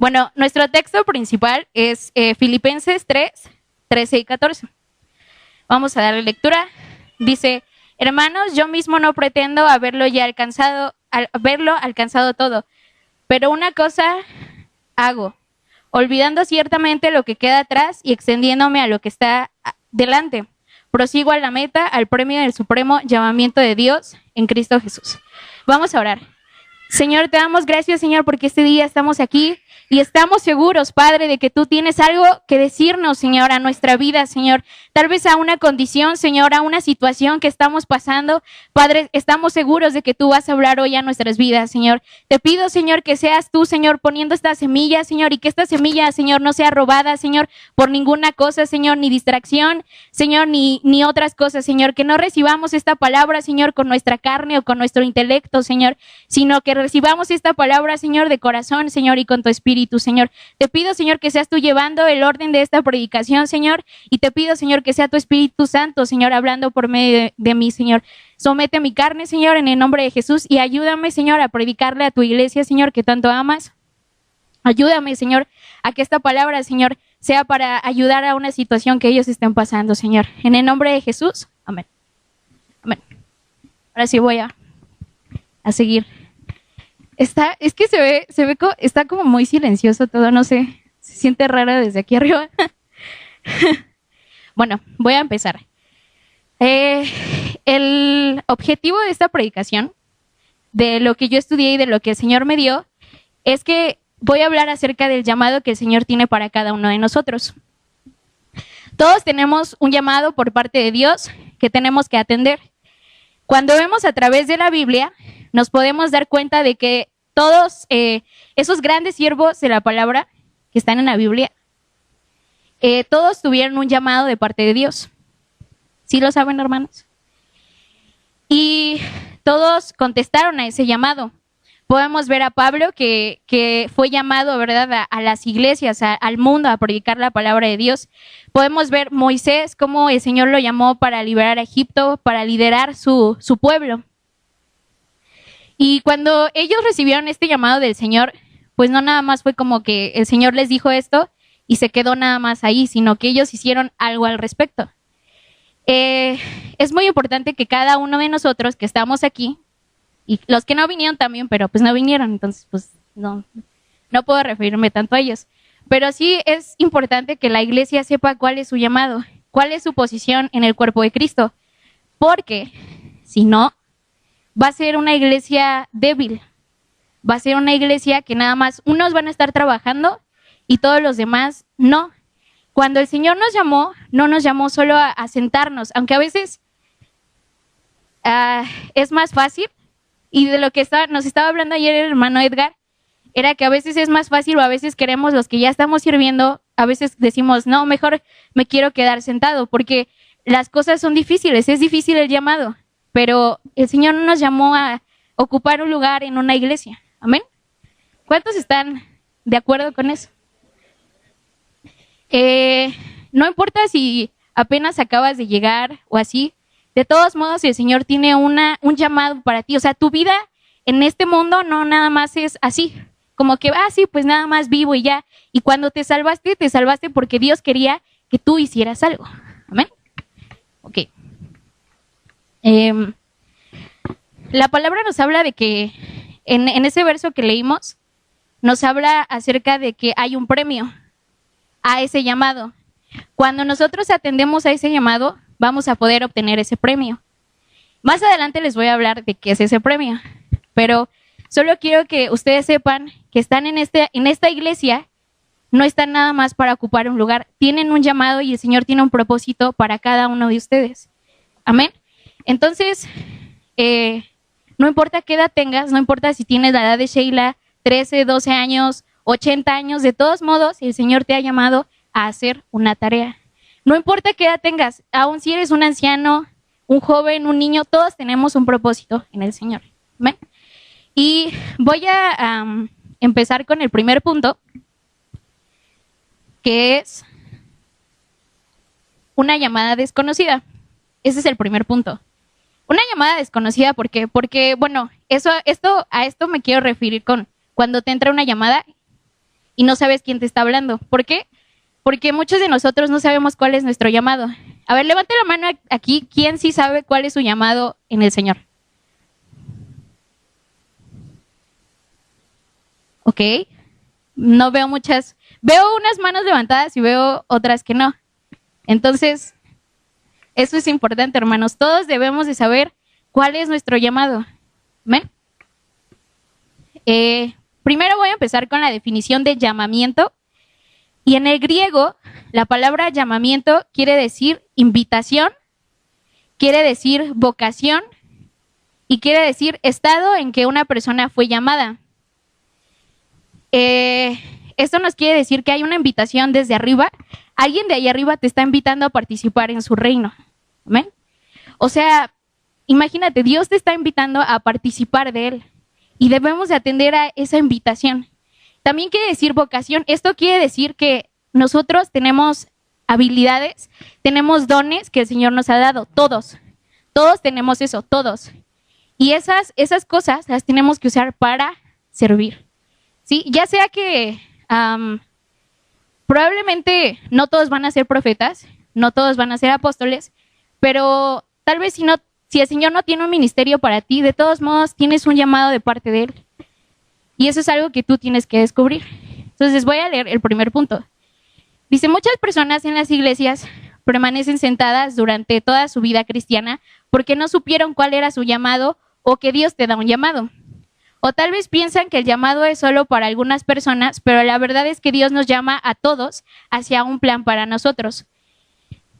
Bueno, nuestro texto principal es Filipenses 3, 13 y 14. Vamos a darle lectura. Dice: hermanos, yo mismo no pretendo haberlo alcanzado todo, pero una cosa hago, olvidando ciertamente lo que queda atrás y extendiéndome a lo que está delante. Prosigo a la meta, al premio del supremo llamamiento de Dios en Cristo Jesús. Vamos a orar. Señor, te damos gracias, Señor, porque este día estamos aquí y estamos seguros, Padre, de que tú tienes algo que decirnos, Señor, a nuestra vida, Señor. Tal vez a una condición, Señor, a una situación que estamos pasando. Padre, estamos seguros de que tú vas a hablar hoy a nuestras vidas, Señor. Te pido, Señor, que seas tú, Señor, poniendo esta semilla, Señor, y que esta semilla, Señor, no sea robada, Señor, por ninguna cosa, Señor, ni distracción, Señor, ni otras cosas, Señor. Que no recibamos esta palabra, Señor, con nuestra carne o con nuestro intelecto, Señor, sino que recibamos esta palabra, Señor, de corazón, Señor, y con tu espíritu, Señor. Te pido, Señor, que seas tú llevando el orden de esta predicación, Señor, y te pido, Señor, que sea tu Espíritu Santo, Señor, hablando por medio de mí, Señor. Somete mi carne, Señor, en el nombre de Jesús, y ayúdame, Señor, a predicarle a tu iglesia, Señor, que tanto amas. Ayúdame, Señor, a que esta palabra, Señor, sea para ayudar a una situación que ellos estén pasando, Señor. En el nombre de Jesús, amén. Amén. Ahora sí voy a seguir. Es que está como muy silencioso todo, no sé, se siente raro desde aquí arriba. Bueno, voy a empezar. El objetivo de esta predicación, de lo que yo estudié y de lo que el Señor me dio, es que voy a hablar acerca del llamado que el Señor tiene para cada uno de nosotros. Todos tenemos un llamado por parte de Dios que tenemos que atender. Cuando vemos a través de la Biblia, nos podemos dar cuenta de que todos esos grandes siervos de la palabra que están en la Biblia, todos tuvieron un llamado de parte de Dios. ¿Sí lo saben, hermanos? Y todos contestaron a ese llamado. Podemos ver a Pablo que fue llamado, ¿verdad?, a las iglesias, al mundo, a predicar la palabra de Dios. Podemos ver Moisés, cómo el Señor lo llamó para liberar a Egipto, para liderar su pueblo. Y cuando ellos recibieron este llamado del Señor, pues no nada más fue como que el Señor les dijo esto y se quedó nada más ahí, sino que ellos hicieron algo al respecto. Es muy importante que cada uno de nosotros que estamos aquí, y los que no vinieron también, pero pues no vinieron, entonces pues no puedo referirme tanto a ellos. Pero sí es importante que la iglesia sepa cuál es su llamado, cuál es su posición en el cuerpo de Cristo, porque si no, va a ser una iglesia débil, va a ser una iglesia que nada más unos van a estar trabajando y todos los demás no. Cuando el Señor nos llamó, no nos llamó solo a sentarnos, aunque a veces es más fácil, y de lo que nos estaba hablando ayer el hermano Edgar, era que a veces es más fácil o a veces queremos, los que ya estamos sirviendo, a veces decimos, no, mejor me quiero quedar sentado, porque las cosas son difíciles, es difícil el llamado. Pero el Señor no nos llamó a ocupar un lugar en una iglesia. ¿Amén? ¿Cuántos están de acuerdo con eso? No importa si apenas acabas de llegar o así. De todos modos, el Señor tiene un llamado para ti. O sea, tu vida en este mundo no nada más es así. Como que, sí, pues nada más vivo y ya. Y cuando te salvaste porque Dios quería que tú hicieras algo. ¿Amén? Ok. La palabra nos habla de que en ese verso que leímos nos habla acerca de que hay un premio a ese llamado. Cuando nosotros atendemos a ese llamado, vamos a poder obtener ese premio. Más adelante les voy a hablar de qué es ese premio, pero solo quiero que ustedes sepan que están en esta iglesia, no están nada más para ocupar un lugar, tienen un llamado y el Señor tiene un propósito para cada uno de ustedes. Amén. Entonces, no importa qué edad tengas, no importa si tienes la edad de Sheila, 13, 12 años, 80 años, de todos modos, el Señor te ha llamado a hacer una tarea. No importa qué edad tengas, aun si eres un anciano, un joven, un niño, todos tenemos un propósito en el Señor. ¿Ven? Y voy a empezar con el primer punto, que es una llamada desconocida. Ese es el primer punto. Una llamada desconocida, ¿por qué? Porque, bueno, a esto me quiero referir con cuando te entra una llamada y no sabes quién te está hablando. ¿Por qué? Porque muchos de nosotros no sabemos cuál es nuestro llamado. A ver, levante la mano aquí, ¿quién sí sabe cuál es su llamado en el Señor? Ok, no veo muchas, veo unas manos levantadas y veo otras que no. Entonces, eso es importante, hermanos. Todos debemos de saber cuál es nuestro llamado. ¿Ven? Primero voy a empezar con la definición de llamamiento. Y en el griego, la palabra llamamiento quiere decir invitación, quiere decir vocación y quiere decir estado en que una persona fue llamada. Esto nos quiere decir que hay una invitación desde arriba. Alguien de ahí arriba te está invitando a participar en su reino. ¿Amén? O sea, imagínate, Dios te está invitando a participar de Él y debemos de atender a esa invitación. También quiere decir vocación. Esto quiere decir que nosotros tenemos habilidades, tenemos dones que el Señor nos ha dado. Todos tenemos eso, todos. Y esas cosas las tenemos que usar para servir. ¿Sí? Ya sea que probablemente no todos van a ser profetas, no todos van a ser apóstoles, pero tal vez si el Señor no tiene un ministerio para ti, de todos modos tienes un llamado de parte de Él. Y eso es algo que tú tienes que descubrir. Entonces voy a leer el primer punto. Dice, muchas personas en las iglesias permanecen sentadas durante toda su vida cristiana porque no supieron cuál era su llamado o que Dios te da un llamado. O tal vez piensan que el llamado es solo para algunas personas, pero la verdad es que Dios nos llama a todos hacia un plan para nosotros.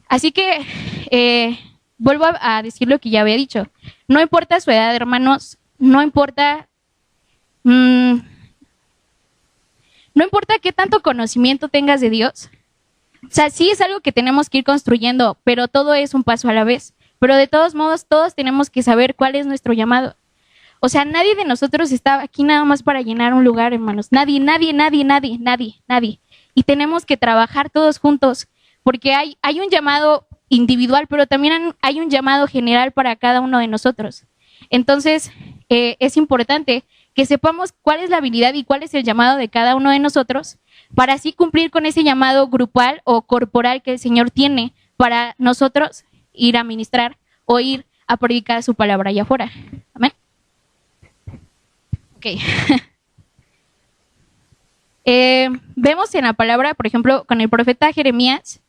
Así que vuelvo a decir lo que ya había dicho. No importa su edad, hermanos, no importa qué tanto conocimiento tengas de Dios. O sea, sí es algo que tenemos que ir construyendo, pero todo es un paso a la vez. Pero de todos modos, todos tenemos que saber cuál es nuestro llamado. O sea, nadie de nosotros está aquí nada más para llenar un lugar, hermanos. Nadie. Y tenemos que trabajar todos juntos, porque hay un llamado individual, pero también hay un llamado general para cada uno de nosotros. Entonces, es importante que sepamos cuál es la habilidad y cuál es el llamado de cada uno de nosotros, para así cumplir con ese llamado grupal o corporal que el Señor tiene para nosotros ir a ministrar o ir a predicar su palabra allá afuera. Amén. Ok. Vemos en la palabra, por ejemplo, con el profeta Jeremías,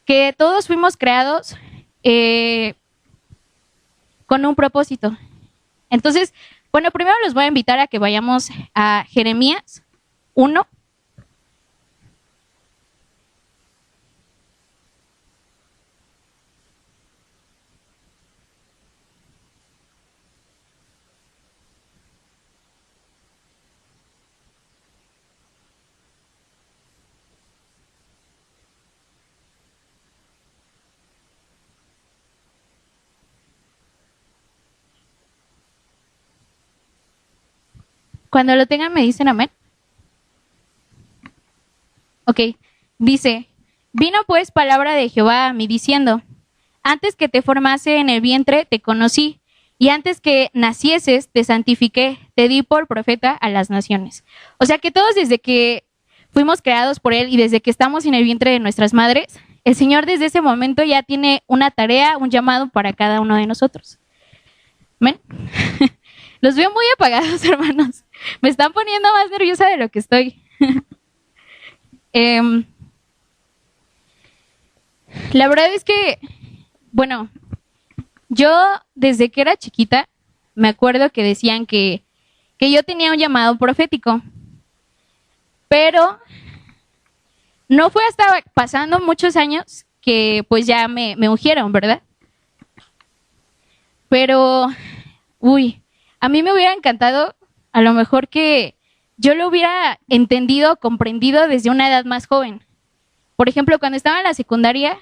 que todos fuimos creados con un propósito. Entonces, bueno, primero los voy a invitar a que vayamos a Jeremías 1. Cuando lo tengan me dicen amén. Ok, dice, vino pues palabra de Jehová a mí diciendo, antes que te formase en el vientre te conocí, y antes que nacieses te santifiqué, te di por profeta a las naciones. O sea que todos desde que fuimos creados por Él y desde que estamos en el vientre de nuestras madres, el Señor desde ese momento ya tiene una tarea, un llamado para cada uno de nosotros. ¿Amén? Los veo muy apagados, hermanos. Me están poniendo más nerviosa de lo que estoy. La verdad es que, bueno, yo desde que era chiquita me acuerdo que decían que yo tenía un llamado profético, pero no fue hasta pasando muchos años que pues ya me ungieron, ¿verdad? Pero, a mí me hubiera encantado a lo mejor que yo lo hubiera entendido, comprendido desde una edad más joven. Por ejemplo, cuando estaba en la secundaria,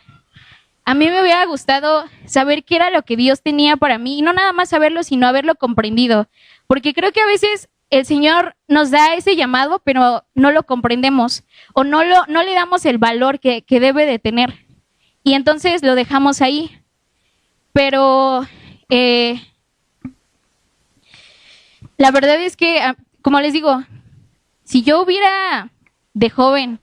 a mí me hubiera gustado saber qué era lo que Dios tenía para mí, y no nada más saberlo, sino haberlo comprendido. Porque creo que a veces el Señor nos da ese llamado, pero no lo comprendemos, o no le damos el valor que debe de tener. Y entonces lo dejamos ahí. Pero la verdad es que, como les digo, si yo hubiera de joven,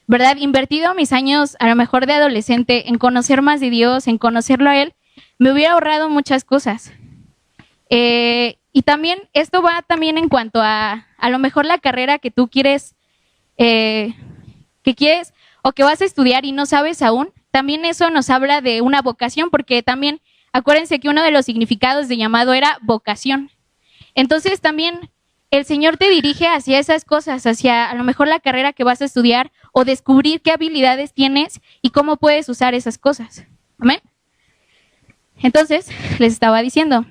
¿verdad? Invertido mis años, a lo mejor de adolescente, en conocer más de Dios, en conocerlo a Él, me hubiera ahorrado muchas cosas. Y también, esto va también en cuanto a lo mejor la carrera que tú quieres, o que vas a estudiar y no sabes aún. También eso nos habla de una vocación, porque también, acuérdense que uno de los significados de llamado era vocación. Entonces también el Señor te dirige hacia esas cosas, hacia a lo mejor la carrera que vas a estudiar o descubrir qué habilidades tienes y cómo puedes usar esas cosas. ¿Amén? Entonces, les estaba diciendo,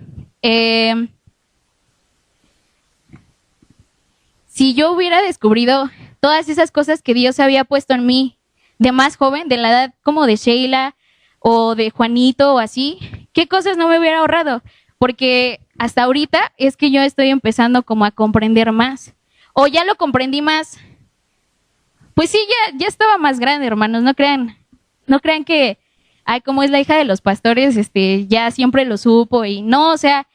si yo hubiera descubrido todas esas cosas que Dios había puesto en mí de más joven, de la edad como de Sheila o de Juanito o así, ¿qué cosas no me hubiera ahorrado? Porque hasta ahorita es que yo estoy empezando como a comprender más. O ya lo comprendí más. Pues sí, ya estaba más grande, hermanos, no crean que, ay, como es la hija de los pastores, ya siempre lo supo y no, o sea,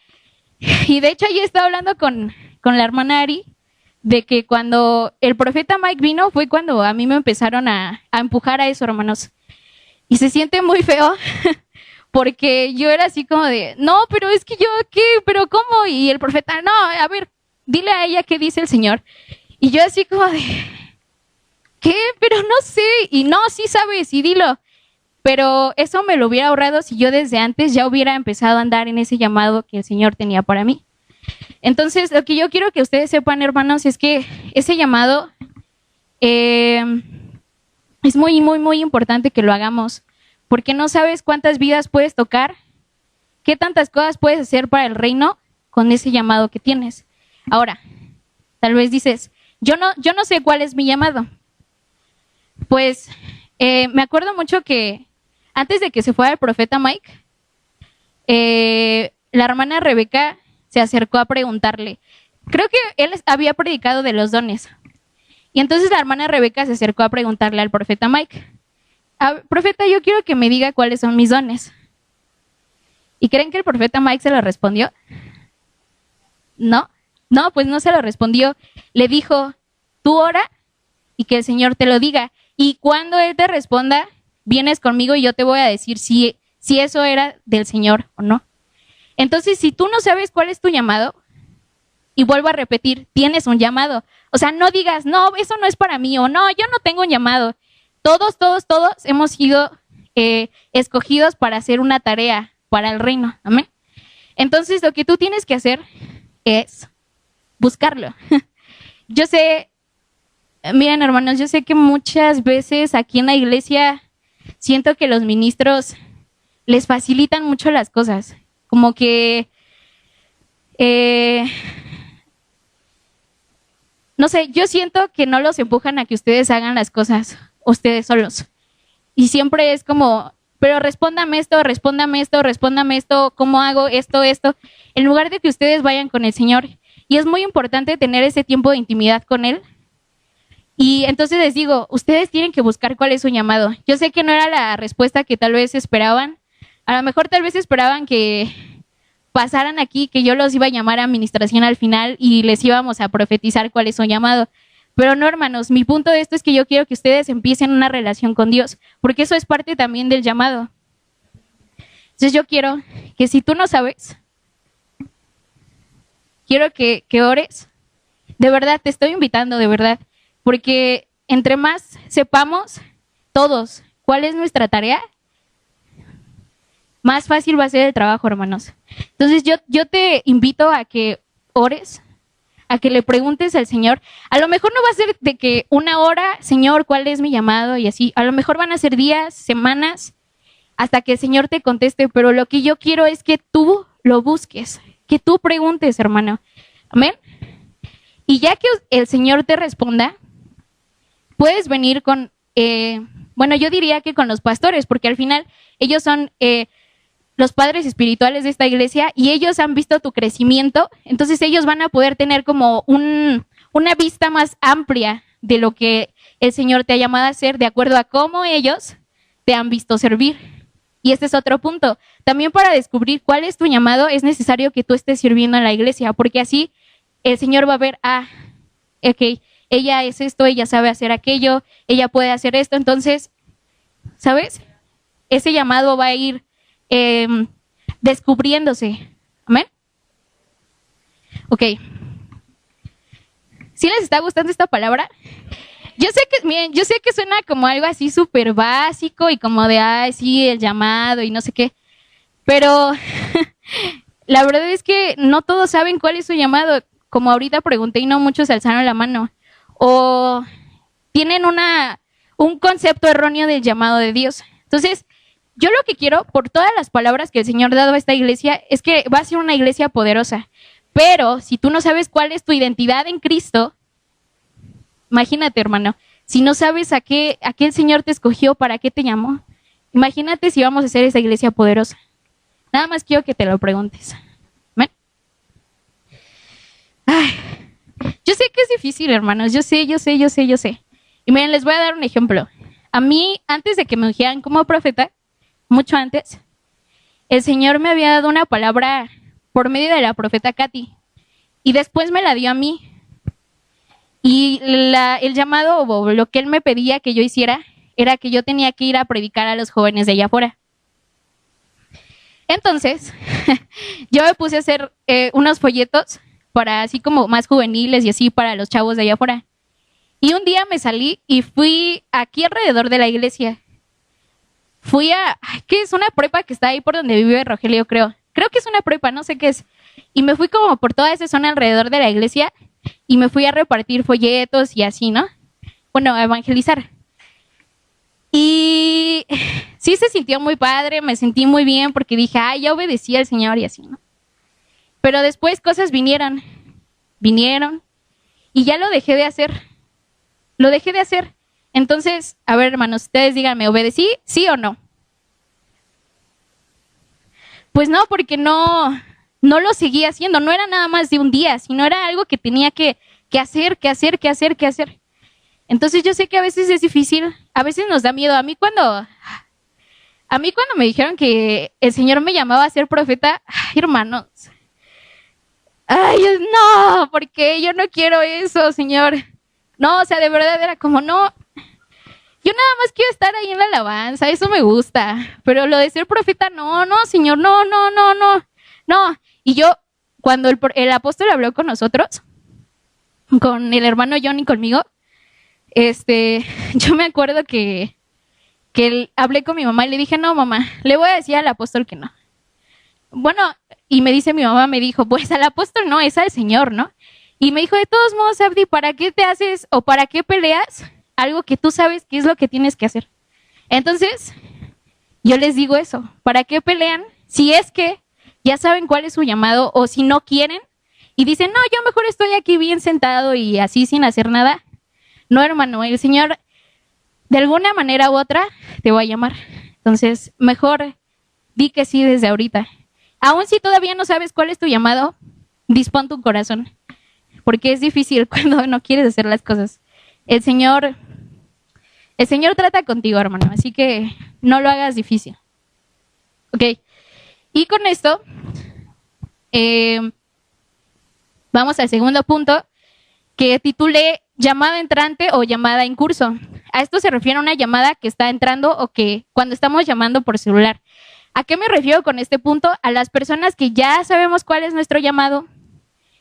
y de hecho yo estaba hablando con la hermana Ari, de que cuando el profeta Mike vino fue cuando a mí me empezaron a empujar a eso, hermanos. Y se siente muy feo, porque yo era así como de, no, pero es que yo, ¿qué? ¿Pero cómo? Y el profeta, no, a ver, dile a ella qué dice el Señor. Y yo así como de, ¿qué? Pero no sé. Y no, sí sabes, y dilo. Pero eso me lo hubiera ahorrado si yo desde antes ya hubiera empezado a andar en ese llamado que el Señor tenía para mí. Entonces, lo que yo quiero que ustedes sepan, hermanos, es que ese llamado es muy, muy, muy importante que lo hagamos, porque no sabes cuántas vidas puedes tocar, qué tantas cosas puedes hacer para el reino con ese llamado que tienes. Ahora, tal vez dices, yo no sé cuál es mi llamado. Pues me acuerdo mucho que antes de que se fuera el profeta Mike, la hermana Rebeca se acercó a preguntarle. Creo que él había predicado de los dones. Y entonces la hermana Rebeca se acercó a preguntarle al profeta Mike, profeta, yo quiero que me diga cuáles son mis dones. ¿Y creen que el profeta Mike se lo respondió? No, pues no se lo respondió. Le dijo, tú ora y que el Señor te lo diga. Y cuando Él te responda, vienes conmigo y yo te voy a decir si eso era del Señor o no. Entonces, si tú no sabes cuál es tu llamado, y vuelvo a repetir, tienes un llamado. O sea, no digas, no, eso no es para mí, o no, yo no tengo un llamado. Todos hemos sido escogidos para hacer una tarea para el reino. ¿Amén? Entonces, lo que tú tienes que hacer es buscarlo. Yo sé, miren, hermanos, yo sé que muchas veces aquí en la iglesia siento que los ministros les facilitan mucho las cosas. Como que, no sé, yo siento que no los empujan a que ustedes hagan las cosas ustedes solos. Y siempre es como, pero respóndame esto, ¿cómo hago esto? En lugar de que ustedes vayan con el Señor. Y es muy importante tener ese tiempo de intimidad con Él. Y entonces les digo, ustedes tienen que buscar cuál es su llamado. Yo sé que no era la respuesta que tal vez esperaban. A lo mejor tal vez esperaban que pasaran aquí, que yo los iba a llamar a administración al final y les íbamos a profetizar cuál es su llamado. Pero no, hermanos, mi punto de esto es que yo quiero que ustedes empiecen una relación con Dios, porque eso es parte también del llamado. Entonces yo quiero que si tú no sabes, quiero que ores. De verdad, te estoy invitando, de verdad, porque entre más sepamos todos cuál es nuestra tarea, más fácil va a ser el trabajo, hermanos. Entonces yo te invito a que ores, a que le preguntes al Señor. A lo mejor no va a ser de que una hora, Señor, ¿cuál es mi llamado? Y así. A lo mejor van a ser días, semanas, hasta que el Señor te conteste. Pero lo que yo quiero es que tú lo busques, que tú preguntes, hermano. Amén. Y ya que el Señor te responda, puedes venir con, yo diría que con los pastores, porque al final ellos son los padres espirituales de esta iglesia y ellos han visto tu crecimiento, entonces ellos van a poder tener como una vista más amplia de lo que el Señor te ha llamado a hacer, de acuerdo a cómo ellos te han visto servir. Y este es otro punto. También para descubrir cuál es tu llamado es necesario que tú estés sirviendo en la iglesia, porque así el Señor va a ver, ok, ella es esto, ella sabe hacer aquello, ella puede hacer esto. Entonces, ¿sabes? Ese llamado va a ir descubriéndose. ¿Amén? Ok. ¿Sí les está gustando esta palabra? Yo sé que, miren, yo sé que suena como algo así súper básico y como de, ay, sí, el llamado y no sé qué. Pero la verdad es que no todos saben cuál es su llamado. Como ahorita pregunté y no muchos alzaron la mano. O tienen un concepto erróneo del llamado de Dios. Entonces, yo lo que quiero, por todas las palabras que el Señor ha dado a esta iglesia, es que va a ser una iglesia poderosa. Pero si tú no sabes cuál es tu identidad en Cristo, imagínate, hermano, si no sabes a qué el Señor te escogió, para qué te llamó, imagínate si vamos a hacer esa iglesia poderosa. Nada más quiero que te lo preguntes. ¿Ven? Ay, yo sé que es difícil, hermanos, yo sé. Y miren, les voy a dar un ejemplo. A mí, antes de que me ungieran como profeta, mucho antes, el Señor me había dado una palabra por medio de la profeta Katy. Y después me la dio a mí. Y el llamado, o lo que él me pedía que yo hiciera, era que yo tenía que ir a predicar a los jóvenes de allá afuera. Entonces, yo me puse a hacer unos folletos para así como más juveniles y así para los chavos de allá afuera. Y un día me salí y fui aquí alrededor de la iglesia. Fui ¿qué es? Una prepa que está ahí por donde vive Rogelio, creo. Creo que es una prepa, no sé qué es. Y me fui como por toda esa zona alrededor de la iglesia y me fui a repartir folletos y así, ¿no? Bueno, a evangelizar. Y sí se sintió muy padre, me sentí muy bien porque dije, ya obedecí al Señor y así, ¿no? Pero después cosas vinieron y ya lo dejé de hacer. Entonces, a ver, hermanos, ustedes díganme, ¿obedecí? ¿Sí o no? Pues no, porque no lo seguía haciendo. No era nada más de un día, sino era algo que tenía que hacer. Entonces yo sé que a veces es difícil, a veces nos da miedo. A mí cuando me dijeron que el Señor me llamaba a ser profeta, hermanos, no, porque yo no quiero eso, Señor. No, o sea, de verdad era como, no, yo nada más quiero estar ahí en la alabanza, eso me gusta, pero lo de ser profeta, no, Señor, no. Y yo, cuando el apóstol habló con nosotros, con el hermano John y conmigo, yo me acuerdo que hablé con mi mamá y le dije, no, mamá, le voy a decir al apóstol que no. Bueno, y me dice mi mamá, me dijo, pues al apóstol no, es al Señor, ¿no? Y me dijo, de todos modos, Abdi, ¿para qué te haces o para qué peleas algo que tú sabes qué es lo que tienes que hacer? Entonces, yo les digo eso, ¿para qué pelean? Si es que ya saben cuál es su llamado o si no quieren y dicen, no, yo mejor estoy aquí bien sentado y así sin hacer nada. No, hermano, el Señor de alguna manera u otra te va a llamar. Entonces, mejor di que sí desde ahorita. Aún si todavía no sabes cuál es tu llamado, dispón tu corazón, porque es difícil cuando no quieres hacer las cosas. El Señor trata contigo, hermano, así que no lo hagas difícil. Ok, y con esto vamos al segundo punto, que titulé llamada entrante o llamada en curso. A esto se refiere a una llamada que está entrando o que cuando estamos llamando por celular. ¿A qué me refiero con este punto? A las personas que ya sabemos cuál es nuestro llamado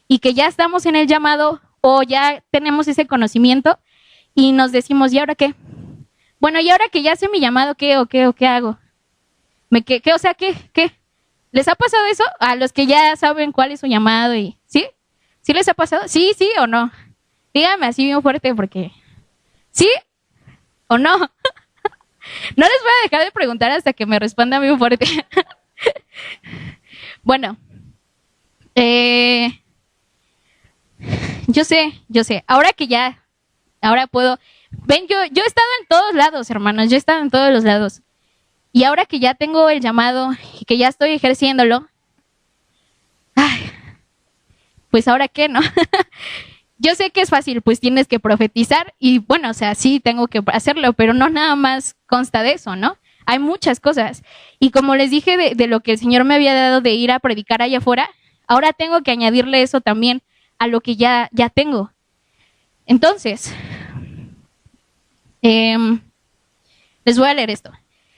y que ya estamos en el llamado o ya tenemos ese conocimiento y nos decimos, ¿y ahora qué? Bueno, ¿y ahora que ya sé mi llamado, qué hago? ¿Qué? ¿Les ha pasado eso? A los que ya saben cuál es su llamado y ¿sí? ¿Sí les ha pasado? ¿Sí o no? Díganme así bien fuerte porque ¿sí o no? No les voy a dejar de preguntar hasta que me respondan bien fuerte. Bueno, yo sé. Ahora puedo. Ven, yo he estado en todos lados, hermanos, yo he estado en todos los lados. Y ahora que ya tengo el llamado y que ya estoy ejerciéndolo, pues ahora qué, ¿no? Yo sé que es fácil, pues tienes que profetizar y bueno, o sea, sí tengo que hacerlo, pero no nada más consta de eso, ¿no? Hay muchas cosas. Y como les dije de lo que el Señor me había dado de ir a predicar allá afuera, ahora tengo que añadirle eso también a lo que ya tengo. Entonces, les voy a leer esto.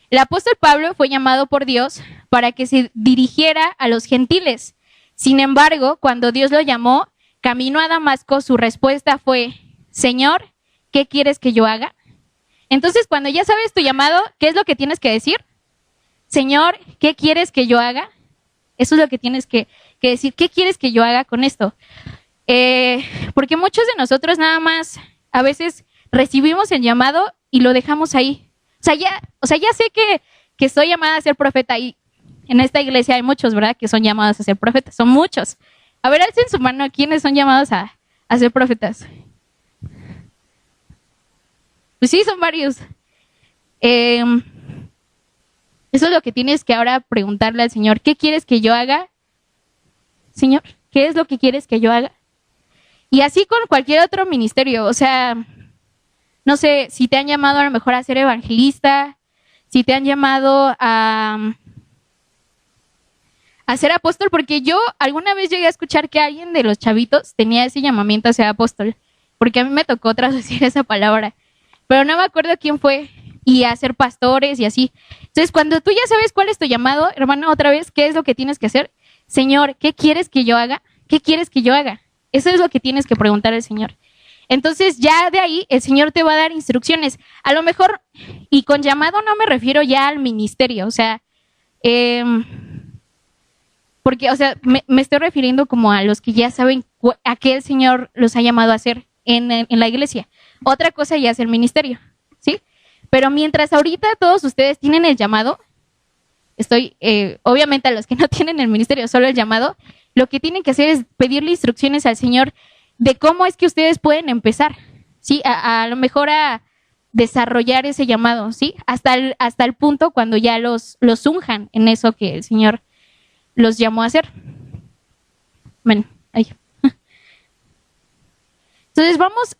El apóstol Pablo fue llamado por Dios para que se dirigiera a los gentiles. Sin embargo, cuando Dios lo llamó, camino a Damasco, su respuesta fue: Señor, ¿qué quieres que yo haga? Entonces, cuando ya sabes tu llamado, ¿qué es lo que tienes que decir? Señor, ¿qué quieres que yo haga? Eso es lo que tienes que decir. ¿Qué quieres que yo haga con esto? Porque muchos de nosotros nada más a veces recibimos el llamado y lo dejamos ahí. O sea, ya sé que estoy llamada a ser profeta y en esta iglesia hay muchos, ¿verdad?, que son llamados a ser profetas. Son muchos. A ver, alcen su mano, ¿quiénes son llamados a ser profetas? Pues sí, son varios. Eso es lo que tienes que ahora preguntarle al Señor. ¿Qué quieres que yo haga? Señor, ¿qué es lo que quieres que yo haga? Y así con cualquier otro ministerio. O sea, no sé, si te han llamado a lo mejor a ser evangelista, si te han llamado a ser apóstol, porque yo alguna vez llegué a escuchar que alguien de los chavitos tenía ese llamamiento a ser apóstol, porque a mí me tocó traducir esa palabra, pero no me acuerdo quién fue, y a ser pastores y así. Entonces, cuando tú ya sabes cuál es tu llamado, hermano, otra vez, ¿qué es lo que tienes que hacer? Señor, ¿qué quieres que yo haga? ¿Qué quieres que yo haga? Eso es lo que tienes que preguntar al Señor. Entonces, ya de ahí, el Señor te va a dar instrucciones. A lo mejor, y con llamado no me refiero ya al ministerio, o sea, porque, o sea, me estoy refiriendo como a los que ya saben a qué el Señor los ha llamado a hacer en la iglesia. Otra cosa ya es el ministerio, ¿sí? Pero mientras ahorita todos ustedes tienen el llamado, obviamente a los que no tienen el ministerio, solo el llamado, lo que tienen que hacer es pedirle instrucciones al Señor de cómo es que ustedes pueden empezar, ¿sí? A lo mejor a desarrollar ese llamado, ¿sí? Hasta el punto cuando ya los unjan en eso que el Señor los llamó a hacer. Bueno, ahí. Entonces vamos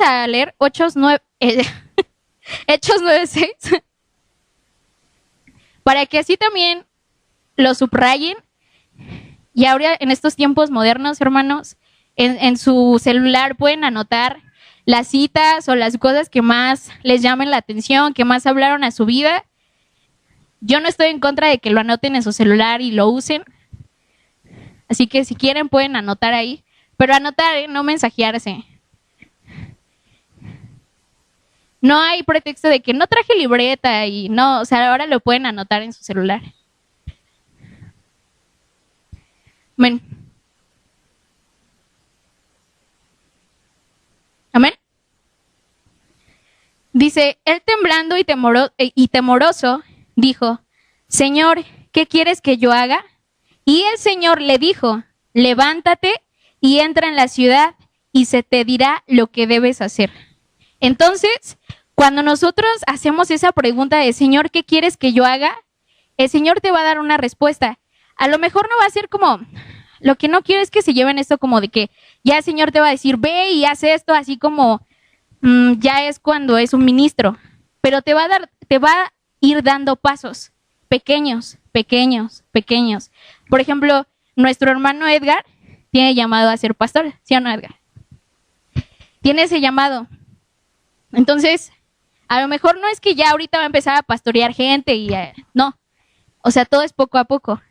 a leer Hechos 9:6 para que así también lo subrayen. Y ahora en estos tiempos modernos, hermanos, en su celular pueden anotar las citas o las cosas que más les llamen la atención, que más hablaron a su vida. Yo no estoy en contra de que lo anoten en su celular y lo usen. Así que si quieren pueden anotar ahí. Pero anotar, no mensajearse. No hay pretexto de que no traje libreta y no, o sea, ahora lo pueden anotar en su celular. Amén. Amén. Dice, él temblando y temoroso, dijo, Señor, ¿qué quieres que yo haga? Y el Señor le dijo, levántate y entra en la ciudad y se te dirá lo que debes hacer. Entonces, cuando nosotros hacemos esa pregunta de Señor, ¿qué quieres que yo haga? El Señor te va a dar una respuesta. A lo mejor no va a ser como, lo que no quiero es que se lleven esto como de que ya el Señor te va a decir, ve y haz esto, así como ya es cuando es un ministro. Pero te va a ir dando pasos pequeños, pequeños, pequeños. Por ejemplo, nuestro hermano Edgar tiene llamado a ser pastor, ¿sí o no, Edgar? Tiene ese llamado. Entonces, a lo mejor no es que ya ahorita va a empezar a pastorear gente y no. O sea, todo es poco a poco.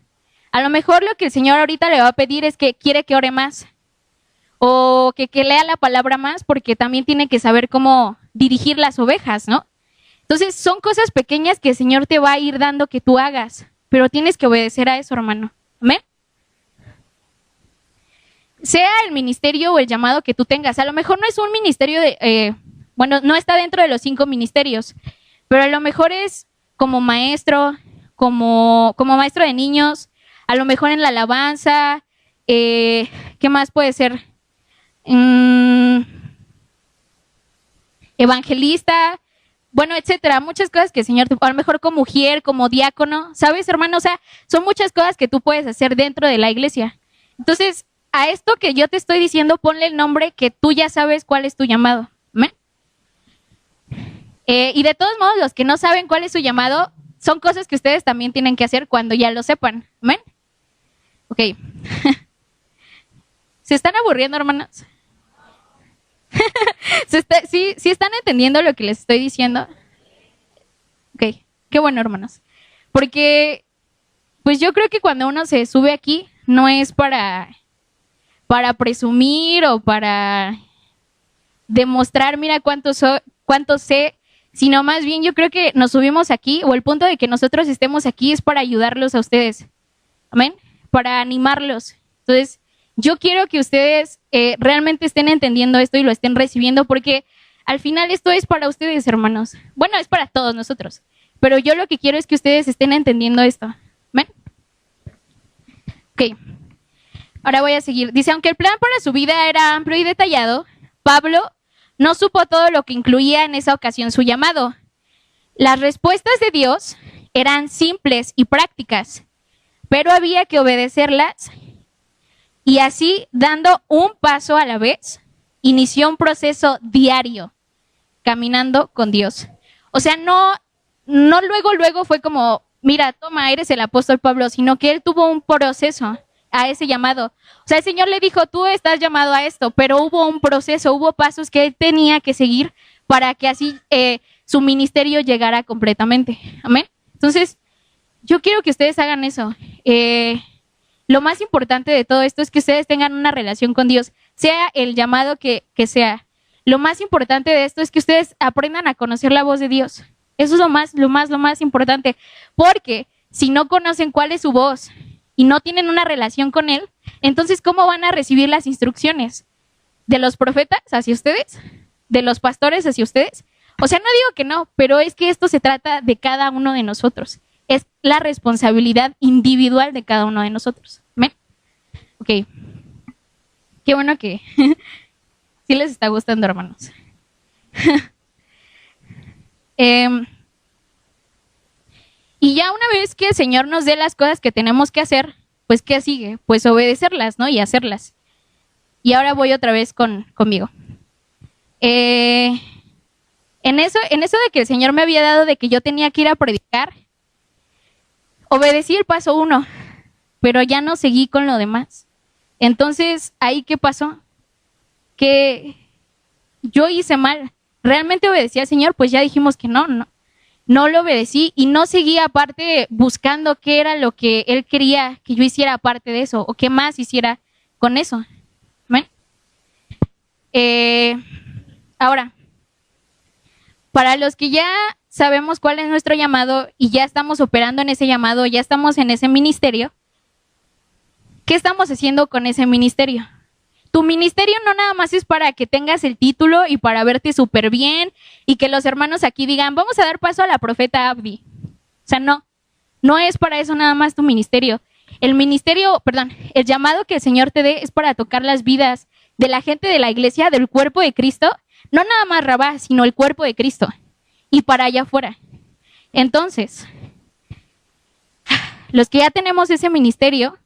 A lo mejor lo que el Señor ahorita le va a pedir es que quiere que ore más. O que lea la palabra más, porque también tiene que saber cómo dirigir las ovejas, ¿no? Entonces, son cosas pequeñas que el Señor te va a ir dando que tú hagas. Pero tienes que obedecer a eso, hermano. ¿Amén? Sea el ministerio o el llamado que tú tengas. A lo mejor no es un ministerio no está dentro de los 5 ministerios, pero a lo mejor es como maestro, como maestro de niños, a lo mejor en la alabanza, ¿qué más puede ser? Evangelista, bueno, etcétera, muchas cosas que el Señor, a lo mejor como mujer, como diácono, ¿sabes, hermano? O sea, son muchas cosas que tú puedes hacer dentro de la iglesia. Entonces, a esto que yo te estoy diciendo, ponle el nombre que tú ya sabes cuál es tu llamado. ¿Amén? Y de todos modos, los que no saben cuál es su llamado, son cosas que ustedes también tienen que hacer cuando ya lo sepan. ¿Amén? Ok. ¿Se están aburriendo, hermanos? ¿Sí están entendiendo lo que les estoy diciendo? Ok, qué bueno, hermanos. Porque, pues yo creo que cuando uno se sube aquí, no es para presumir o para demostrar, mira cuánto sé, sino más bien yo creo que nos subimos aquí, o el punto de que nosotros estemos aquí es para ayudarlos a ustedes. Amén. Para animarlos. Entonces, yo quiero que ustedes realmente estén entendiendo esto y lo estén recibiendo, porque al final esto es para ustedes, hermanos. Bueno, es para todos nosotros, pero yo lo que quiero es que ustedes estén entendiendo esto. ¿Ven? Ok. Ahora voy a seguir. Dice, aunque el plan para su vida era amplio y detallado, Pablo no supo todo lo que incluía en esa ocasión su llamado. Las respuestas de Dios eran simples y prácticas, pero había que obedecerlas, y así, dando un paso a la vez, inició un proceso diario, caminando con Dios. O sea, no luego fue como, mira, toma, eres el apóstol Pablo, sino que él tuvo un proceso a ese llamado. O sea, el Señor le dijo, tú estás llamado a esto, pero hubo un proceso, hubo pasos que él tenía que seguir para que así su ministerio llegara completamente. Amén. Entonces, yo quiero que ustedes hagan eso. Lo más importante de todo esto es que ustedes tengan una relación con Dios, sea el llamado que sea. Lo más importante de esto es que ustedes aprendan a conocer la voz de Dios. Eso es lo más importante. Porque si no conocen cuál es su voz y no tienen una relación con Él, entonces ¿cómo van a recibir las instrucciones? ¿De los profetas hacia ustedes? ¿De los pastores hacia ustedes? O sea, no digo que no, pero es que esto se trata de cada uno de nosotros. Es la responsabilidad individual de cada uno de nosotros. ¿Ven? Ok. Qué bueno que sí les está gustando, hermanos. Y ya una vez que el Señor nos dé las cosas que tenemos que hacer, pues ¿qué sigue? Pues obedecerlas, ¿no? Y hacerlas. Y ahora voy otra vez conmigo. En eso de que el Señor me había dado de que yo tenía que ir a predicar, obedecí el paso 1, pero ya no seguí con lo demás. Entonces, ¿ahí qué pasó? Que yo hice mal. ¿Realmente obedecí al Señor? Pues ya dijimos que no lo obedecí y no seguí aparte buscando qué era lo que Él quería que yo hiciera aparte de eso, o qué más hiciera con eso. ¿Ven? Ahora, para los que ya sabemos cuál es nuestro llamado y ya estamos operando en ese llamado, ya estamos en ese ministerio, ¿qué estamos haciendo con ese ministerio? Tu ministerio no nada más es para que tengas el título y para verte súper bien y que los hermanos aquí digan, vamos a dar paso a la profeta Abdi. O sea, no es para eso nada más tu ministerio. El llamado que el Señor te dé es para tocar las vidas de la gente de la iglesia, del cuerpo de Cristo, no nada más Rabá, sino el cuerpo de Cristo, y para allá afuera. Entonces, los que ya tenemos ese ministerio,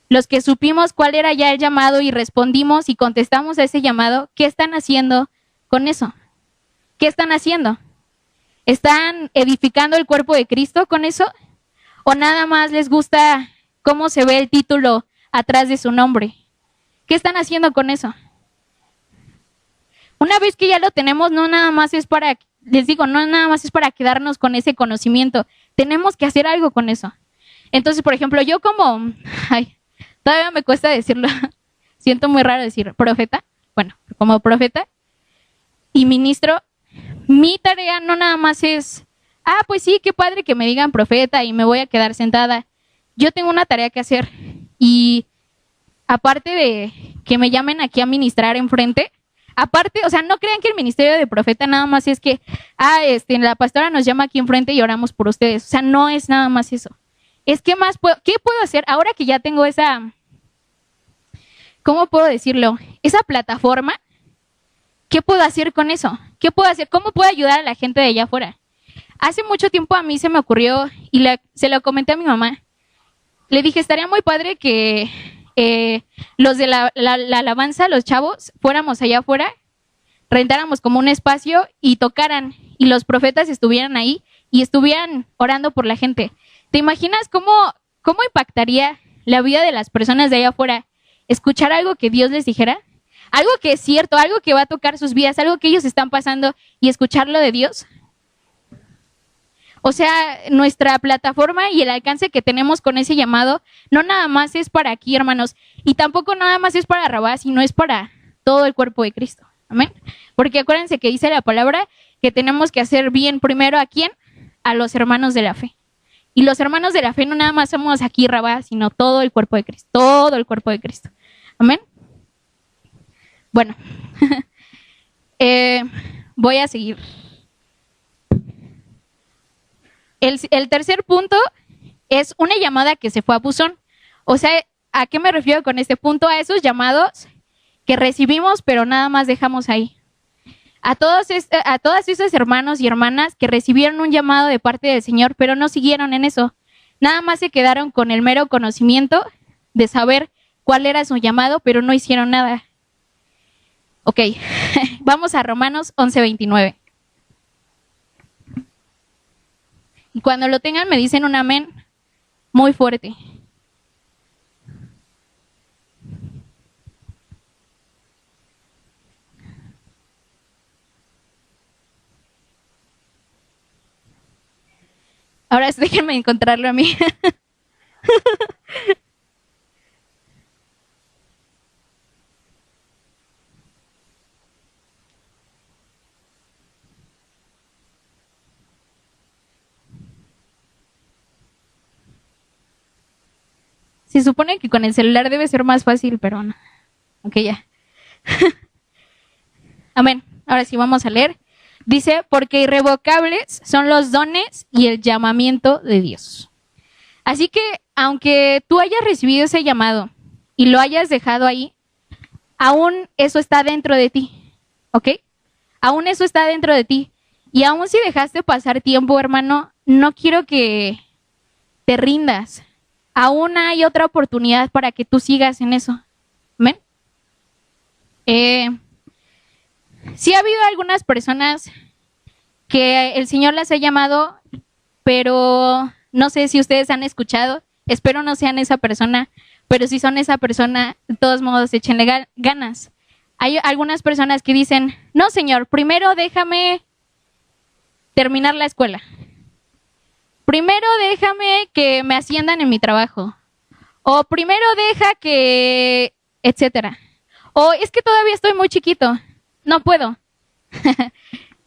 los que supimos cuál era ya el llamado y respondimos y contestamos a ese llamado, ¿qué están haciendo con eso? ¿Qué están haciendo? ¿Están edificando el cuerpo de Cristo con eso? ¿O nada más les gusta cómo se ve el título atrás de su nombre? ¿Qué están haciendo con eso? Una vez que ya lo tenemos, no nada más es para quedarnos con ese conocimiento. Tenemos que hacer algo con eso. Entonces, por ejemplo, yo todavía me cuesta decirlo. Siento muy raro decir profeta. Bueno, como profeta y ministro, mi tarea no nada más es, pues sí, qué padre que me digan profeta y me voy a quedar sentada. Yo tengo una tarea que hacer y aparte de que me llamen aquí a ministrar enfrente, aparte, o sea, no crean que el ministerio de profeta nada más es que, la pastora nos llama aquí enfrente y oramos por ustedes. O sea, no es nada más eso. Es qué puedo hacer ahora que ya tengo esa, ¿cómo puedo decirlo? Esa plataforma. ¿Qué puedo hacer con eso? ¿Qué puedo hacer? ¿Cómo puedo ayudar a la gente de allá afuera? Hace mucho tiempo a mí se me ocurrió y se lo comenté a mi mamá. Le dije, estaría muy padre que los de la alabanza, los chavos, fuéramos allá afuera, rentáramos como un espacio y tocaran y los profetas estuvieran ahí y estuvieran orando por la gente. ¿Te imaginas cómo impactaría la vida de las personas de allá afuera escuchar algo que Dios les dijera? algo que es cierto, algo que va a tocar sus vidas, algo que ellos están pasando y escucharlo de Dios. O sea, nuestra plataforma y el alcance que tenemos con ese llamado no nada más es para aquí, hermanos, y tampoco nada más es para Rabá, sino es para todo el cuerpo de Cristo. Amén. Porque acuérdense que dice la palabra que tenemos que hacer bien primero ¿a quién? A los hermanos de la fe. Y los hermanos de la fe no nada más somos aquí Rabá, sino todo el cuerpo de Cristo, todo el cuerpo de Cristo. Amén. Bueno, voy a seguir. El tercer punto es una llamada que se fue a buzón. O sea, ¿a qué me refiero con este punto? A esos llamados que recibimos, pero nada más dejamos ahí. A todos esos hermanos y hermanas que recibieron un llamado de parte del Señor, pero no siguieron en eso. Nada más se quedaron con el mero conocimiento de saber cuál era su llamado, pero no hicieron nada. Ok, vamos a Romanos 11:29. Y cuando lo tengan me dicen un amén muy fuerte. Ahora déjenme encontrarlo a mí. Se supone que con el celular debe ser más fácil, pero no. Ok, ya. Amén. Ahora sí vamos a leer. Dice, porque irrevocables son los dones y el llamamiento de Dios. Así que, aunque tú hayas recibido ese llamado y lo hayas dejado ahí, aún eso está dentro de ti, ¿ok? Aún eso está dentro de ti. Y aún si dejaste pasar tiempo, hermano, no quiero que te rindas. Aún hay otra oportunidad para que tú sigas en eso. ¿Amén? Sí ha habido algunas personas que el Señor las ha llamado, pero no sé si ustedes han escuchado. Espero no sean esa persona, pero si son esa persona, de todos modos, échenle ganas. Hay algunas personas que dicen, no, Señor, primero déjame terminar la escuela. Primero déjame que me asciendan en mi trabajo. O primero deja que, etcétera. O es que todavía estoy muy chiquito, no puedo.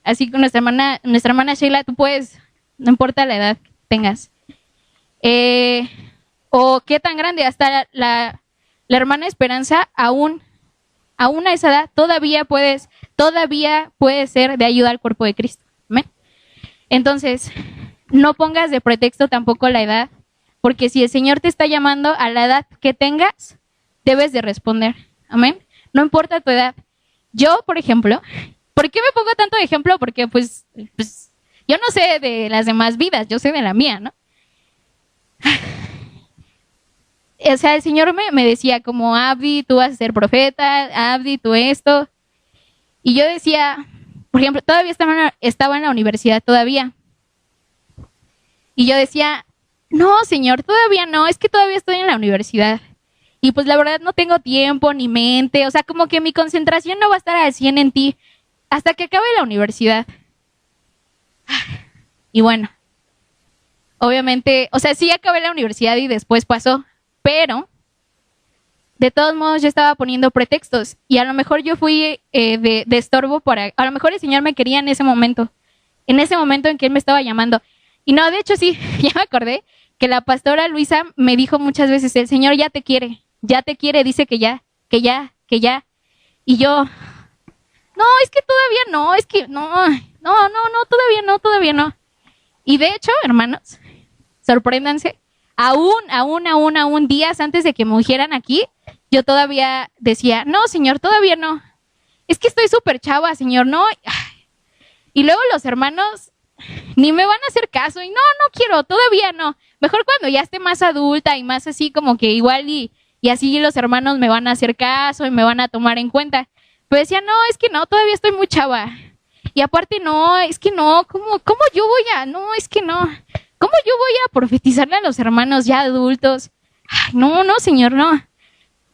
Así que nuestra hermana Sheila, tú puedes, no importa la edad que tengas. O qué tan grande, hasta la hermana Esperanza, aún a esa edad, todavía puede ser de ayuda al cuerpo de Cristo. ¿Amén? Entonces, no pongas de pretexto tampoco la edad, porque si el Señor te está llamando a la edad que tengas, debes de responder. Amén. No importa tu edad. Yo, por ejemplo, ¿por qué me pongo tanto de ejemplo? Porque pues yo no sé de las demás vidas, yo sé de la mía, ¿no? O sea, el Señor me decía como, Abdi, tú vas a ser profeta, Abdi, tú esto. Y yo decía, por ejemplo, todavía estaba en la universidad todavía. Y yo decía, no, Señor, todavía no, es que todavía estoy en la universidad. Y pues la verdad no tengo tiempo ni mente, o sea, como que mi concentración no va a estar al 100 en ti hasta que acabe la universidad. Y bueno, obviamente, o sea, sí acabé la universidad y después pasó, pero de todos modos yo estaba poniendo pretextos y a lo mejor yo fui de estorbo a lo mejor el Señor me quería en ese momento en que Él me estaba llamando. Y no, de hecho sí, ya me acordé que la pastora Luisa me dijo muchas veces, el Señor ya te quiere, dice que ya. Y yo, no, es que todavía no, es que no, todavía no. Y de hecho, hermanos, sorpréndanse, aún días antes de que me ungieran aquí, yo todavía decía, no, Señor, todavía no. Es que estoy súper chava, Señor, no. Y luego los hermanos ni me van a hacer caso y no quiero, todavía no. Mejor cuando ya esté más adulta y más así como que igual y así los hermanos me van a hacer caso y me van a tomar en cuenta. Pero decía, no, es que no, todavía estoy muy chava. Y aparte no, es que no, ¿cómo yo voy a, no, es que no, ¿cómo yo voy a profetizarle a los hermanos ya adultos? Ay, no, Señor, no.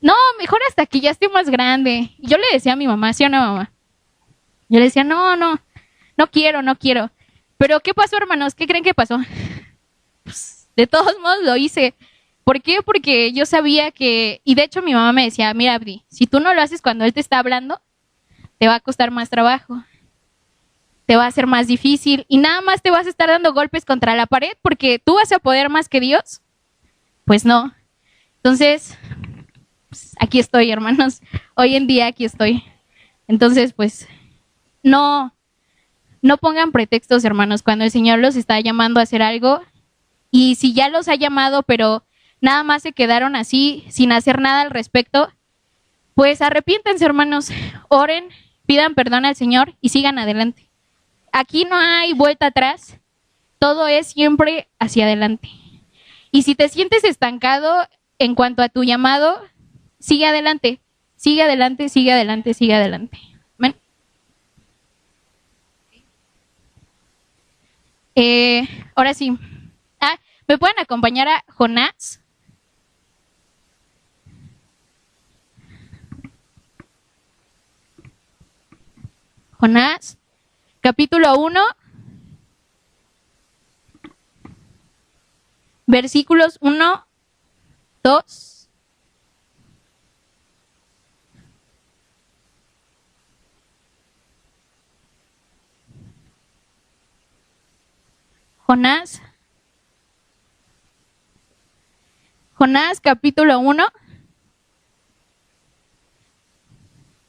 no, mejor hasta que ya esté más grande. Y yo le decía a mi mamá, ¿sí o no, mamá? Yo le decía, no quiero. Pero ¿qué pasó, hermanos? ¿Qué creen que pasó? Pues, de todos modos lo hice. ¿Por qué? Porque yo sabía que, y de hecho mi mamá me decía, mira, Abdi, si tú no lo haces cuando él te está hablando, te va a costar más trabajo, te va a ser más difícil y nada más te vas a estar dando golpes contra la pared porque tú vas a poder más que Dios. Pues no. Entonces, pues, aquí estoy, hermanos. Hoy en día aquí estoy. Entonces, pues, no pongan pretextos, hermanos, cuando el Señor los está llamando a hacer algo. Y si ya los ha llamado, pero nada más se quedaron así, sin hacer nada al respecto, pues arrepiéntense, hermanos, oren, pidan perdón al Señor y sigan adelante. Aquí no hay vuelta atrás, todo es siempre hacia adelante. Y si te sientes estancado en cuanto a tu llamado, sigue adelante, sigue adelante, sigue adelante, sigue adelante. ¿Amén? Ahora sí. ¿Me pueden acompañar a Jonás? Jonás, capítulo 1, versículos 1, 2. Jonás, capítulo 1,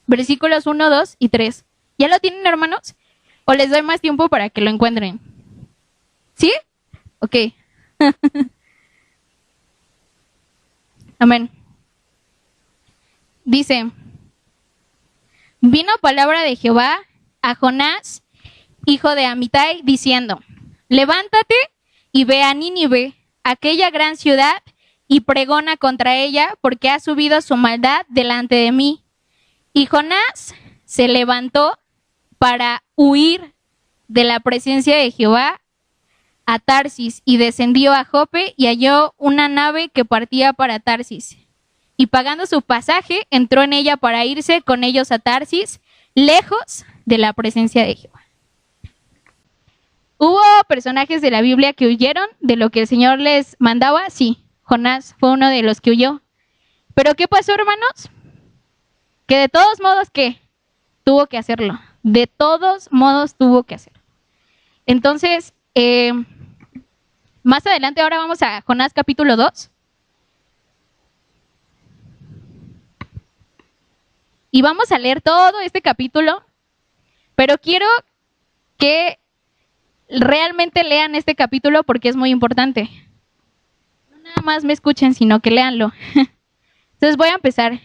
versículos 1, 2 y 3. ¿Ya lo tienen, hermanos? ¿O les doy más tiempo para que lo encuentren? ¿Sí? Ok. Amén. Dice, vino palabra de Jehová a Jonás, hijo de Amitai, diciendo, levántate y ve a Nínive, aquella gran ciudad, y pregona contra ella, porque ha subido su maldad delante de mí. Y Jonás se levantó para huir de la presencia de Jehová a Tarsis, y descendió a Jope y halló una nave que partía para Tarsis. Y pagando su pasaje, entró en ella para irse con ellos a Tarsis, lejos de la presencia de Jehová. ¿Hubo personajes de la Biblia que huyeron de lo que el Señor les mandaba? Sí, Jonás fue uno de los que huyó. ¿Pero qué pasó, hermanos? Que de todos modos, ¿qué? Tuvo que hacerlo. De todos modos tuvo que hacerlo. Entonces, más adelante ahora vamos a Jonás capítulo 2. Y vamos a leer todo este capítulo, pero quiero que realmente lean este capítulo porque es muy importante. No nada más me escuchen, sino que léanlo. Entonces voy a empezar.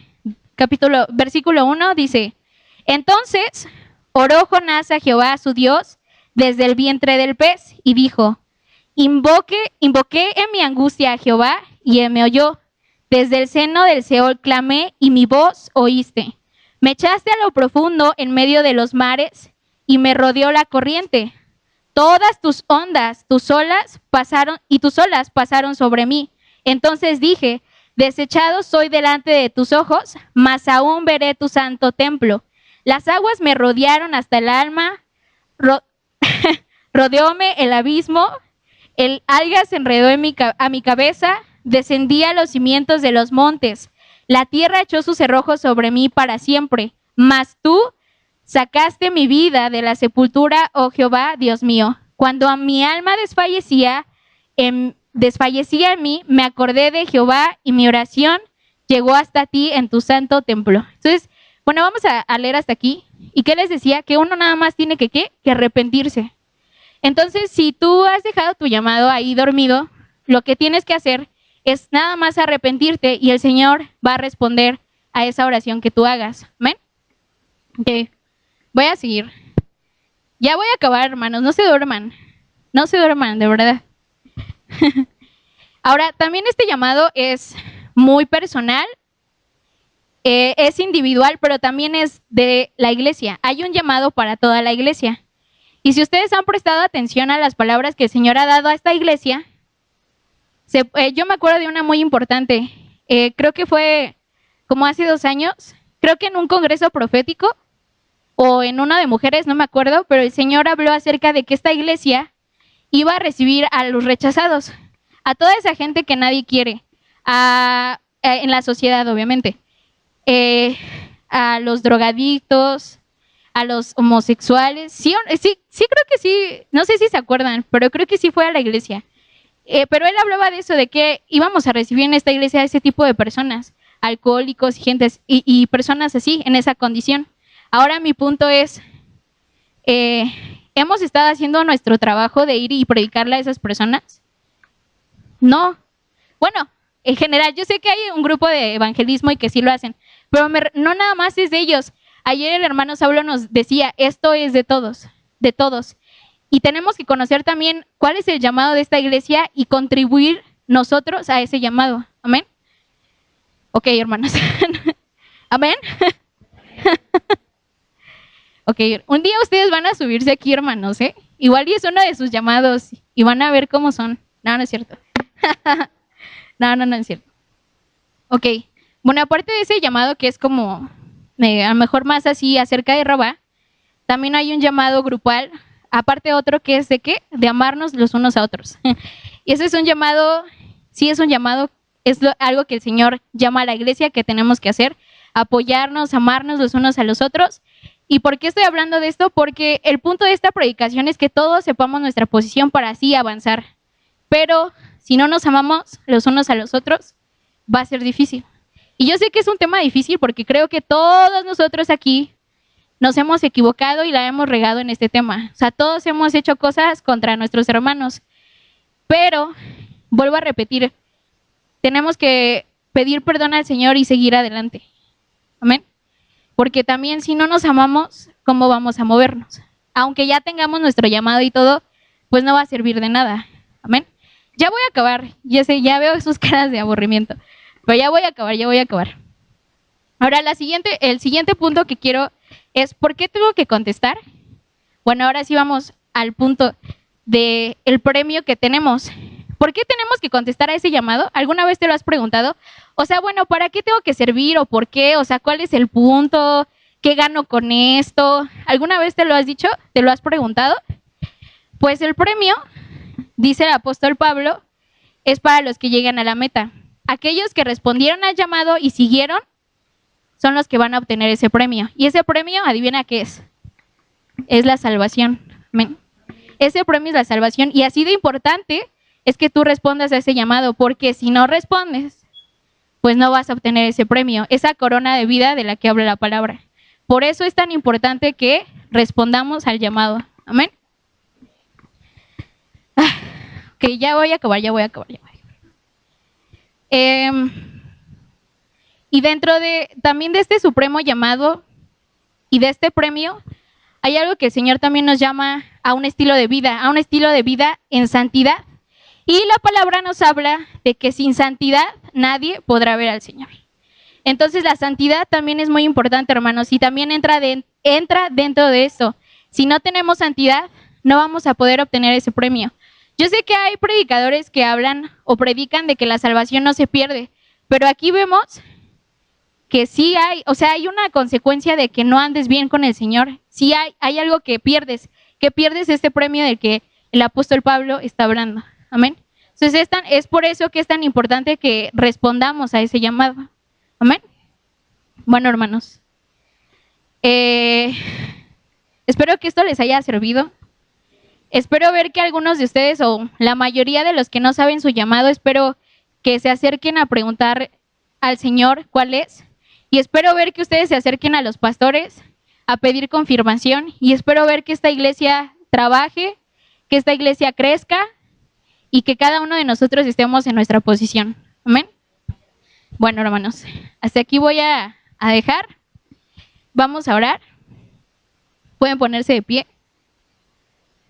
Versículo 1 dice, entonces oró Jonás a Jehová su Dios desde el vientre del pez y dijo, invoqué en mi angustia a Jehová y él me oyó. Desde el seno del Seol clamé y mi voz oíste. Me echaste a lo profundo en medio de los mares y me rodeó la corriente. Todas tus ondas, tus olas pasaron sobre mí. Entonces dije, desechado soy delante de tus ojos, mas aún veré tu santo templo. Las aguas me rodearon hasta el alma, rodeóme el abismo, el alga se enredó a mi cabeza, descendí a los cimientos de los montes. La tierra echó sus cerrojos sobre mí para siempre, mas tú sacaste mi vida de la sepultura, oh Jehová, Dios mío. Cuando a mi alma desfallecía en mí, me acordé de Jehová y mi oración llegó hasta ti en tu santo templo. Entonces, bueno, vamos a leer hasta aquí. ¿Y qué les decía? Que uno nada más tiene que arrepentirse. Entonces, si tú has dejado tu llamado ahí dormido, lo que tienes que hacer es nada más arrepentirte y el Señor va a responder a esa oración que tú hagas. ¿Amén? Ok. Voy a seguir. Ya voy a acabar, hermanos. No se duerman. No se duerman, de verdad. Ahora, también este llamado es muy personal. Es individual, pero también es de la iglesia. Hay un llamado para toda la iglesia. Y si ustedes han prestado atención a las palabras que el Señor ha dado a esta iglesia, yo me acuerdo de una muy importante. Creo que fue como hace 2 años, creo que en un congreso profético o en uno de mujeres, no me acuerdo, pero el Señor habló acerca de que esta iglesia iba a recibir a los rechazados, a toda esa gente que nadie quiere, en la sociedad, obviamente, a los drogadictos, a los homosexuales. Sí, creo que sí, no sé si se acuerdan, pero creo que sí fue a la iglesia. Pero él hablaba de eso, de que íbamos a recibir en esta iglesia a ese tipo de personas, alcohólicos y personas así, en esa condición. Ahora mi punto es, ¿hemos estado haciendo nuestro trabajo de ir y predicarle a esas personas? No. Bueno, en general, yo sé que hay un grupo de evangelismo y que sí lo hacen, pero no nada más es de ellos. Ayer el hermano Saulo nos decía, esto es de todos, de todos. Y tenemos que conocer también cuál es el llamado de esta iglesia y contribuir nosotros a ese llamado. ¿Amén? Ok, hermanos. ¿Amén? Ok, un día ustedes van a subirse aquí, hermanos, ¿eh? Igual y es uno de sus llamados y van a ver cómo son. No, no es cierto. No es cierto. Ok, bueno, aparte de ese llamado que es como, a lo mejor más así acerca de robar, también hay un llamado grupal, aparte otro que es de ¿qué? De amarnos los unos a otros. Y ese es un llamado, sí es un llamado, algo que el Señor llama a la iglesia que tenemos que hacer, apoyarnos, amarnos los unos a los otros. ¿Y por qué estoy hablando de esto? Porque el punto de esta predicación es que todos sepamos nuestra posición para así avanzar. Pero si no nos amamos los unos a los otros, va a ser difícil. Y yo sé que es un tema difícil porque creo que todos nosotros aquí nos hemos equivocado y la hemos regado en este tema. O sea, todos hemos hecho cosas contra nuestros hermanos. Pero, vuelvo a repetir, tenemos que pedir perdón al Señor y seguir adelante. Amén. Porque también si no nos amamos, ¿cómo vamos a movernos? Aunque ya tengamos nuestro llamado y todo, pues no va a servir de nada. Amén. Ya voy a acabar. Ya sé, ya veo sus caras de aburrimiento. Pero ya voy a acabar. Ahora, el siguiente punto que quiero es, ¿por qué tengo que contestar? Bueno, ahora sí vamos al punto del premio que tenemos. ¿Por qué tenemos que contestar a ese llamado? ¿Alguna vez te lo has preguntado? O sea, bueno, ¿para qué tengo que servir o por qué? O sea, ¿cuál es el punto? ¿Qué gano con esto? ¿Alguna vez te lo has dicho? ¿Te lo has preguntado? Pues el premio, dice el apóstol Pablo, es para los que llegan a la meta. Aquellos que respondieron al llamado y siguieron son los que van a obtener ese premio. Y ese premio, adivina qué es. Es la salvación. Amén. Ese premio es la salvación. Y así de importante es que tú respondas a ese llamado, porque si no respondes, pues no vas a obtener ese premio, esa corona de vida de la que habla la palabra. Por eso es tan importante que respondamos al llamado. Amén. Ok, ya voy a acabar. Y dentro también de este supremo llamado y de este premio, hay algo que el Señor también nos llama a un estilo de vida en santidad. Y la palabra nos habla de que sin santidad nadie podrá ver al Señor. Entonces la santidad también es muy importante, hermanos, y también entra dentro de eso. Si no tenemos santidad, no vamos a poder obtener ese premio. Yo sé que hay predicadores que hablan o predican de que la salvación no se pierde, pero aquí vemos que sí hay una consecuencia de que no andes bien con el Señor. Sí hay algo que pierdes este premio del que el apóstol Pablo está hablando. Amén. Entonces es por eso que es tan importante que respondamos a ese llamado. Amén. Bueno, hermanos, espero que esto les haya servido. Espero ver que algunos de ustedes o la mayoría de los que no saben su llamado, espero que se acerquen a preguntar al Señor cuál es. Y espero ver que ustedes se acerquen a los pastores a pedir confirmación. Y espero ver que esta iglesia trabaje, que esta iglesia crezca y que cada uno de nosotros estemos en nuestra posición. Amén. Bueno, hermanos, hasta aquí voy a dejar. Vamos a orar. Pueden ponerse de pie.